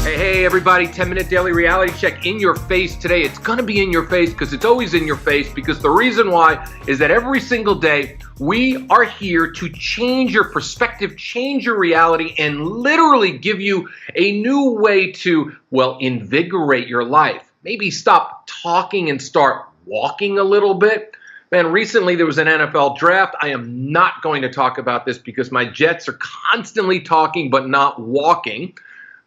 Hey everybody, 10-minute daily reality check in your face today. It's going to be in your face because it's always in your face, because the reason why is that every single day we are here to change your perspective, change your reality, and literally give you a new way to, well, invigorate your life. Maybe stop talking and start walking a little bit. Man, recently there was an NFL draft. I am not going to talk about this because my Jets are constantly talking but not walking.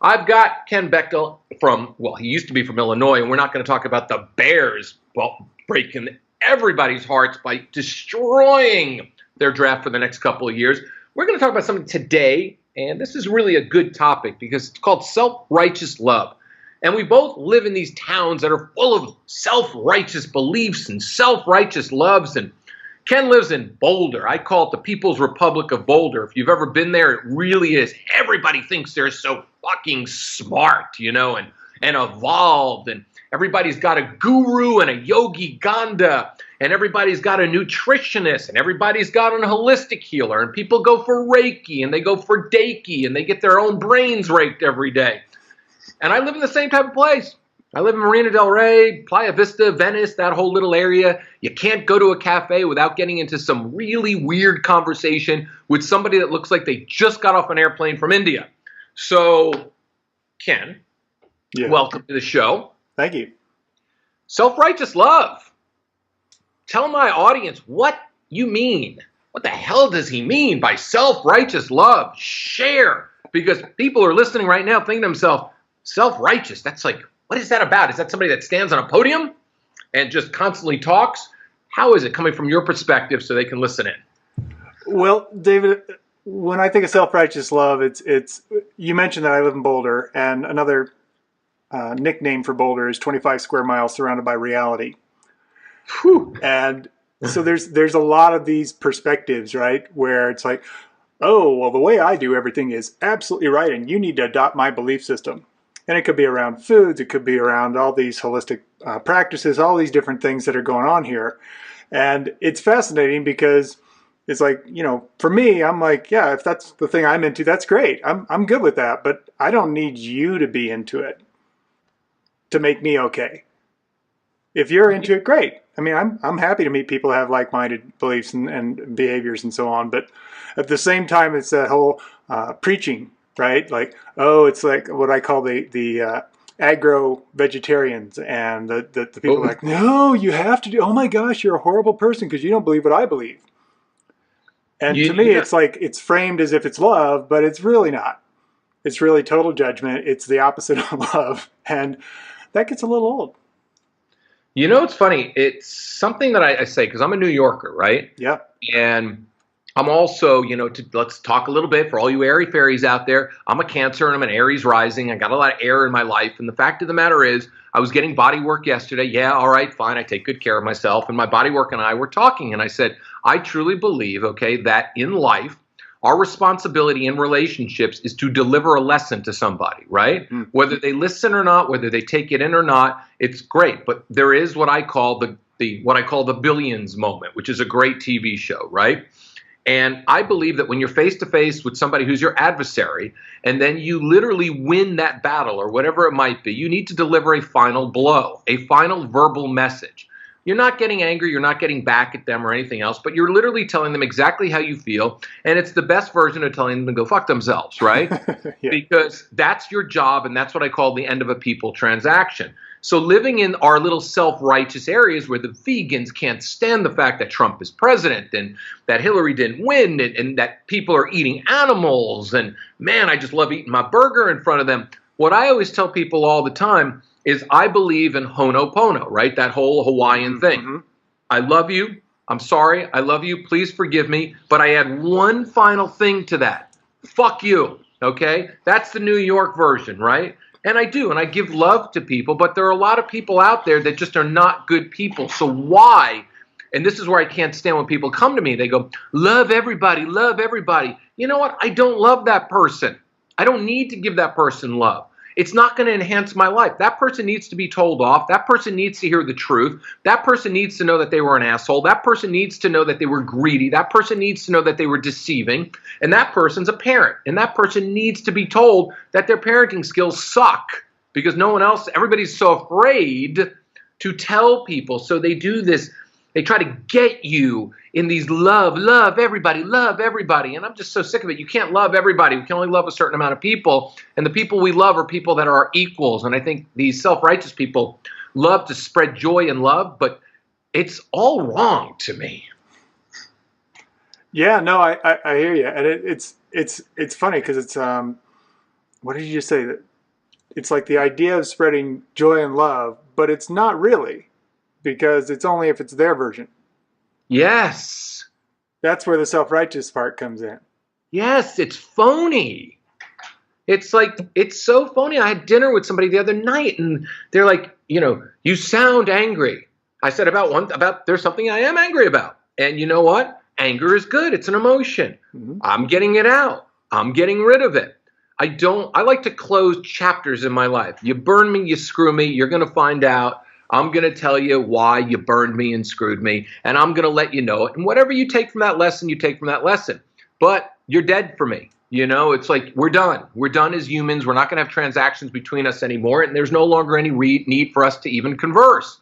I've got Ken Bechtel from, well, he used to be from Illinois, and we're not going to talk about the Bears, well, breaking everybody's hearts by destroying their draft for the next couple of years. We're going to talk about something today, and this is really a good topic because it's called self-righteous love. And we both live in these towns that are full of self-righteous beliefs and self-righteous loves. And Ken lives in Boulder. I call it the People's Republic of Boulder. If you've ever been there, it really is. Everybody thinks they're so fucking smart, and evolved. And everybody's got a guru and a yogi ganda. And everybody's got a nutritionist. And everybody's got a holistic healer. And people go for Reiki and they go for Daiki. And they get their own brains raked every day. And I live in the same type of place. I live in Marina del Rey, Playa Vista, Venice, that whole little area. You can't go to a cafe without getting into some really weird conversation with somebody that looks like they just got off an airplane from India. So, Ken, Welcome to the show. Thank you. Self-righteous love. Tell my audience what you mean. What the hell does he mean by self-righteous love? Share. Because people are listening right now thinking to themselves, self-righteous, that's like, what is that about? Is that somebody that stands on a podium and just constantly talks? How is it coming from your perspective so they can listen in? Well, David, when I think of self-righteous love, it's you mentioned that I live in Boulder, and another nickname for Boulder is 25 square miles surrounded by reality. Whew. And so there's a lot of these perspectives, right, where it's like, oh, well, the way I do everything is absolutely right, and you need to adopt my belief system. And it could be around foods, it could be around all these holistic practices, all these different things that are going on here. And it's fascinating because it's like, for me, I'm like, yeah, if that's the thing I'm into, that's great. I'm good with that, but I don't need you to be into it to make me okay. If you're into it, great. I mean, I'm happy to meet people who have like-minded beliefs and behaviors and so on. But at the same time, it's that whole preaching, right? Like, oh, it's like what I call the Agro Vegetarians, and the people are like, no, you have to do, oh my gosh, you're a horrible person because you don't believe what I believe. And to me, it's like, it's framed as if it's love, but it's really not. It's really total judgment. It's the opposite of love. And that gets a little old. It's funny. It's something that I say because I'm a New Yorker, right? Yeah. And I'm also, let's talk a little bit for all you airy fairies out there. I'm a Cancer and I'm an Aries rising. I got a lot of air in my life. And the fact of the matter is, I was getting body work yesterday. Yeah, all right, fine. I take good care of myself. And my body work and I were talking. And I said, I truly believe, that in life, our responsibility in relationships is to deliver a lesson to somebody, right? Mm. Whether they listen or not, whether they take it in or not, it's great. But there is what I call the Billions moment, which is a great TV show, right? And I believe that when you're face-to-face with somebody who's your adversary, and then you literally win that battle or whatever it might be, you need to deliver a final blow, a final verbal message. You're not getting angry, you're not getting back at them or anything else, but you're literally telling them exactly how you feel, and it's the best version of telling them to go fuck themselves, right? Yeah. Because that's your job, and that's what I call the end of a people transaction. So living in our little self-righteous areas where the vegans can't stand the fact that Trump is president and that Hillary didn't win and that people are eating animals and, man, I just love eating my burger in front of them. What I always tell people all the time is I believe in Ho'oponopono, right? That whole Hawaiian thing. Mm-hmm. I love you. I'm sorry. I love you. Please forgive me. But I add one final thing to that. Fuck you. Okay? That's the New York version, right? And I do, and I give love to people, but there are a lot of people out there that just are not good people. So why? And this is where I can't stand when people come to me. They go, love everybody, love everybody. You know what? I don't love that person. I don't need to give that person love. it's not going to enhance my life. That person needs to be told off. That person needs to hear the truth. That person needs to know that they were an asshole. That person needs to know that they were greedy. That person needs to know that they were deceiving. And that person's a parent. And that person needs to be told that their parenting skills suck, because no one else, everybody's so afraid to tell people. So they do this. They try to get you in these love everybody. And I'm just so sick of it. You can't love everybody. We can only love a certain amount of people. And the people we love are people that are our equals. And I think these self-righteous people love to spread joy and love, but it's all wrong to me. Yeah, no, I hear you. And it's funny because it's, what did you just say? That it's like the idea of spreading joy and love, but it's not really, because it's only if it's their version. Yes. That's where the self-righteous part comes in. Yes, it's phony. It's like, it's so phony. I had dinner with somebody the other night and they're like, you sound angry. I said there's something I am angry about. And you know what? Anger is good. It's an emotion. Mm-hmm. I'm getting it out. I'm getting rid of it. I like to close chapters in my life. You burn me, you screw me, you're going to find out. I'm going to tell you why you burned me and screwed me, and I'm going to let you know it. And whatever you take from that lesson, you take from that lesson. But you're dead for me. It's like we're done. We're done as humans. We're not going to have transactions between us anymore, and there's no longer any need for us to even converse.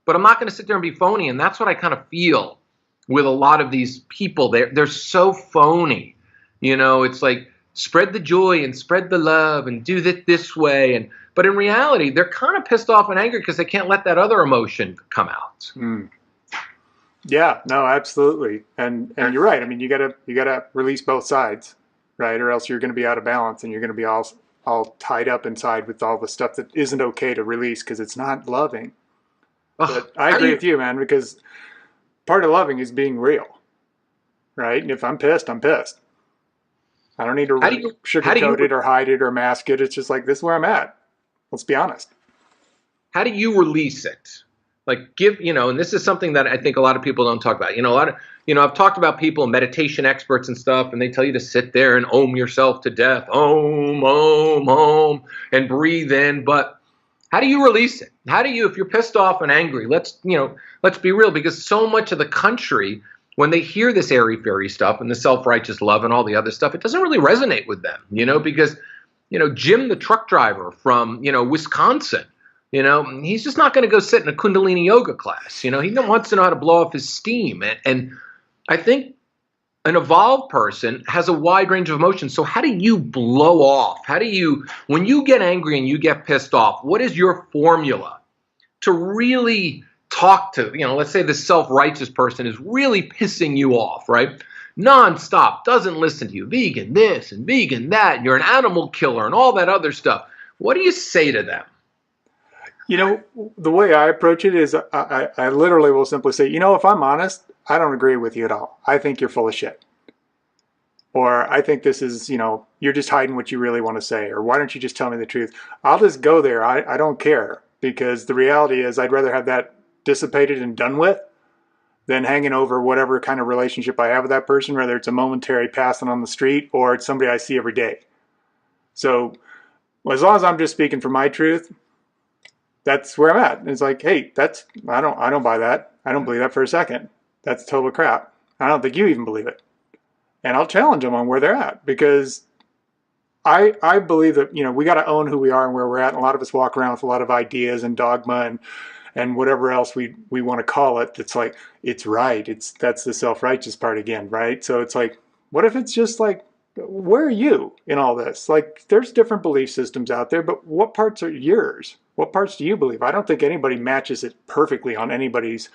But I'm not going to sit there and be phony, and that's what I kind of feel with a lot of these people. They're so phony. It's like, spread the joy and spread the love and do that this way. But in reality, they're kind of pissed off and angry because they can't let that other emotion come out. Mm. Yeah, no, absolutely. And you're right. I mean, you gotta release both sides, right? Or else you're going to be out of balance and you're going to be all tied up inside with all the stuff that isn't okay to release because it's not loving. But I agree with you, man, because part of loving is being real, right? And if I'm pissed, I'm pissed. I don't need to sugarcoat it or hide it or mask it. It's just like, this is where I'm at. Let's be honest. How do you release it? Like and this is something that I think a lot of people don't talk about. I've talked about people, meditation experts and stuff, and they tell you to sit there and om yourself to death. Om, om, om, and breathe in. But how do you release it? How do you, if you're pissed off and angry, let's be real, because so much of the country, when they hear this airy-fairy stuff and the self-righteous love and all the other stuff, it doesn't really resonate with them, because, Jim, the truck driver from, Wisconsin, he's just not going to go sit in a Kundalini yoga class. He wants to know how to blow off his steam. And I think an evolved person has a wide range of emotions. So how do you blow off? When you get angry and you get pissed off, what is your formula to really talk to, let's say the self-righteous person is really pissing you off, right? Nonstop, doesn't listen to you, vegan this and vegan that, and you're an animal killer and all that other stuff. What do you say to them? The way I approach it is I literally will simply say, if I'm honest, I don't agree with you at all. I think you're full of shit. Or I think this is, you're just hiding what you really want to say. Or why don't you just tell me the truth? I'll just go there. I don't care, because the reality is I'd rather have that dissipated and done with than hanging over whatever kind of relationship I have with that person, whether it's a momentary passing on the street or it's somebody I see every day. So as long as I'm just speaking for my truth, that's where I'm at. And it's like, hey, I don't buy that. I don't believe that for a second. That's total crap. I don't think you even believe it. And I'll challenge them on where they're at, because I believe that, we got to own who we are and where we're at. And a lot of us walk around with a lot of ideas and dogma and whatever else we want to call it. It's like, it's right. That's the self-righteous part again, right? So it's like, what if it's just like, where are you in all this? Like, there's different belief systems out there, but what parts are yours? What parts do you believe? I don't think anybody matches it perfectly on anybody's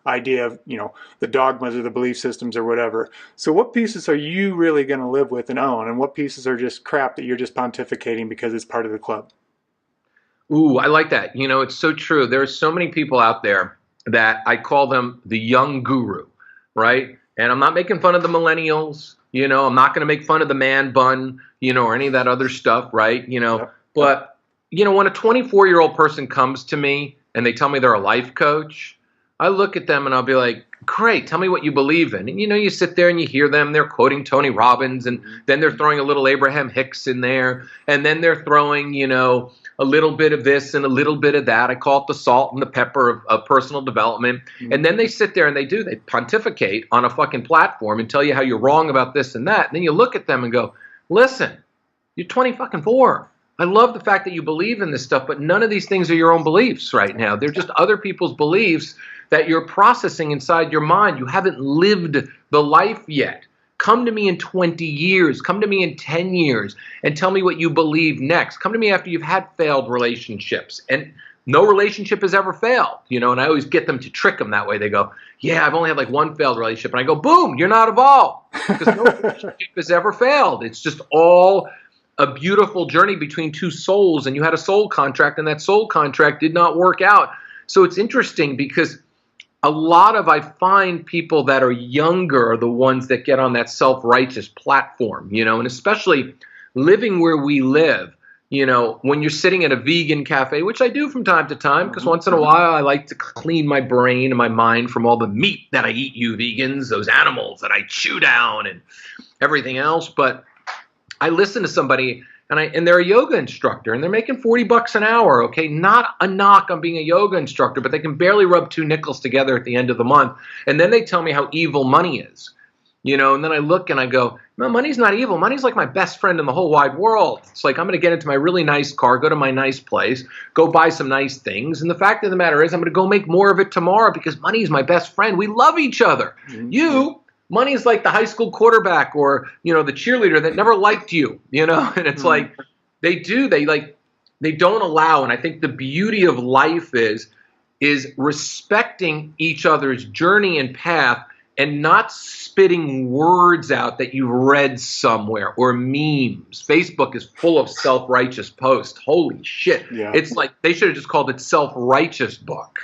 idea of, the dogmas or the belief systems or whatever. So what pieces are you really going to live with and own? And what pieces are just crap that you're just pontificating because it's part of the club? Ooh, I like that. It's so true. There are so many people out there that I call them the young guru, right? And I'm not making fun of the millennials. I'm not going to make fun of the man bun, or any of that other stuff, right? Yep. But, when a 24-year-old person comes to me and they tell me they're a life coach, I look at them and I'll be like, Great. Tell me what you believe in. And, you sit there and you hear them. They're quoting Tony Robbins, and then they're throwing a little Abraham Hicks in there. And then they're throwing, a little bit of this and a little bit of that. I call it the salt and the pepper of personal development. And then they sit there and they pontificate on a fucking platform and tell you how you're wrong about this and that. And then you look at them and go, listen, you're 24. I love the fact that you believe in this stuff, but none of these things are your own beliefs right now. They're just other people's beliefs that you're processing inside your mind. You haven't lived the life yet. Come to me in 20 years. Come to me in 10 years and tell me what you believe next. Come to me after you've had failed relationships. And no relationship has ever failed, and I always get them to trick them that way. They go, yeah, I've only had like one failed relationship. And I go, boom, you're not evolved, because no relationship has ever failed. It's just all a beautiful journey between two souls, and you had a soul contract, and that soul contract did not work out. So it's interesting because I find people that are younger are the ones that get on that self-righteous platform, and especially living where we live, when you're sitting at a vegan cafe, which I do from time to time, because once in a while I like to clean my brain and my mind from all the meat that I eat, you vegans, those animals that I chew down and everything else. But I listen to somebody and they're a yoga instructor and they're making $40 an hour. Okay. Not a knock on being a yoga instructor, but they can barely rub two nickels together at the end of the month. And then they tell me how evil money is, and then I look and I go, no, money's not evil. Money's like my best friend in the whole wide world. It's like, I'm going to get into my really nice car, go to my nice place, go buy some nice things. And the fact of the matter is I'm going to go make more of it tomorrow because money is my best friend. We love each other. Money is like the high school quarterback or, the cheerleader that never liked you, and it's like they don't allow. And I think the beauty of life is respecting each other's journey and path and not spitting words out that you've read somewhere or memes. Facebook is full of self-righteous posts. Holy shit. Yeah. It's like they should have just called it Self-Righteous Book.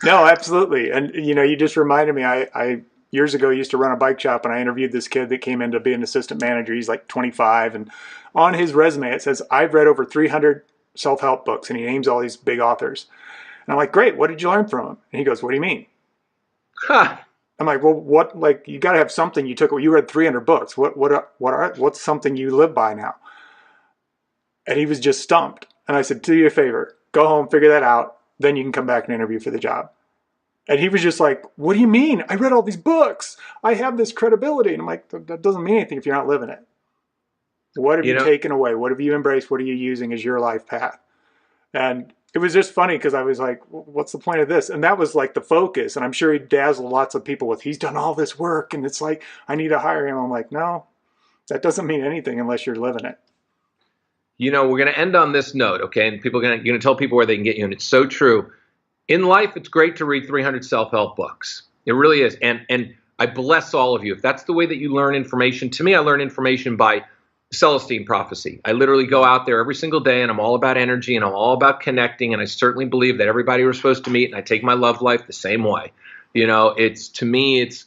No, absolutely. And, you just reminded me, I years ago used to run a bike shop, and I interviewed this kid that came in to be an assistant manager. He's like 25. And on his resume, it says, I've read over 300 self-help books. And he names all these big authors. And I'm like, great. What did you learn from them? And he goes, what do you mean? Huh. I'm like, well, you got to have something you took. You read 300 books. What's something you live by now? And he was just stumped. And I said, do you a favor, go home, figure that out. Then you can come back and interview for the job. And he was just like, what do you mean? I read all these books. I have this credibility. And I'm like, that doesn't mean anything if you're not living it. What have you taken away? What have you embraced? What are you using as your life path? And it was just funny because I was like, what's the point of this? And that was like the focus. And I'm sure he dazzled lots of people with, he's done all this work. And it's like, I need to hire him. I'm like, no, that doesn't mean anything unless you're living it. We're going to end on this note, okay? And you're going to tell people where they can get you. And it's so true. In life, it's great to read 300 self-help books. It really is. And I bless all of you. If that's the way that you learn information, to me, I learn information by Celestine prophecy. I literally go out there every single day and I'm all about energy and I'm all about connecting. And I certainly believe that everybody we're supposed to meet, and I take my love life the same way. To me, it's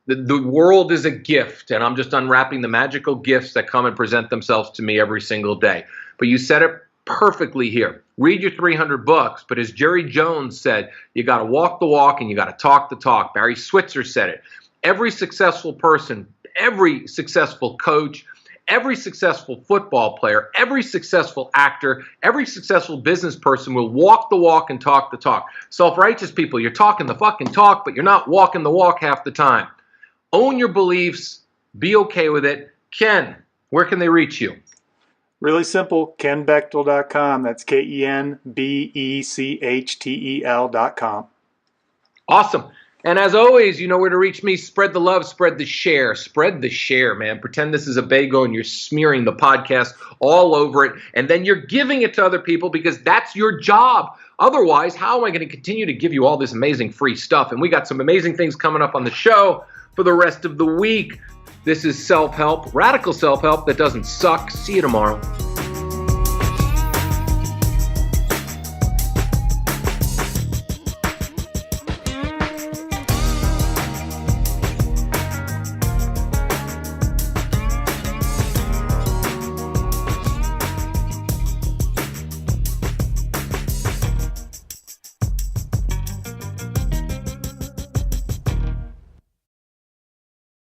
the world is a gift, and I'm just unwrapping the magical gifts that come and present themselves to me every single day. But you said it perfectly here. Read your 300 books, but as Jerry Jones said, you got to walk the walk and you got to talk the talk. Barry Switzer said it. Every successful person, every successful coach, every successful football player, every successful actor, every successful business person will walk the walk and talk the talk. Self-righteous people, you're talking the fucking talk, but you're not walking the walk half the time. Own your beliefs. Be okay with it. Ken, where can they reach you? Really simple, KenBechtel.com. That's KenBechtel.com. Awesome. And as always, you know where to reach me. Spread the love, spread the share. Spread the share, man. Pretend this is a bagel and you're smearing the podcast all over it. And then you're giving it to other people because that's your job. Otherwise, how am I going to continue to give you all this amazing free stuff? And we got some amazing things coming up on the show for the rest of the week. This is self-help, radical self-help that doesn't suck. See you tomorrow.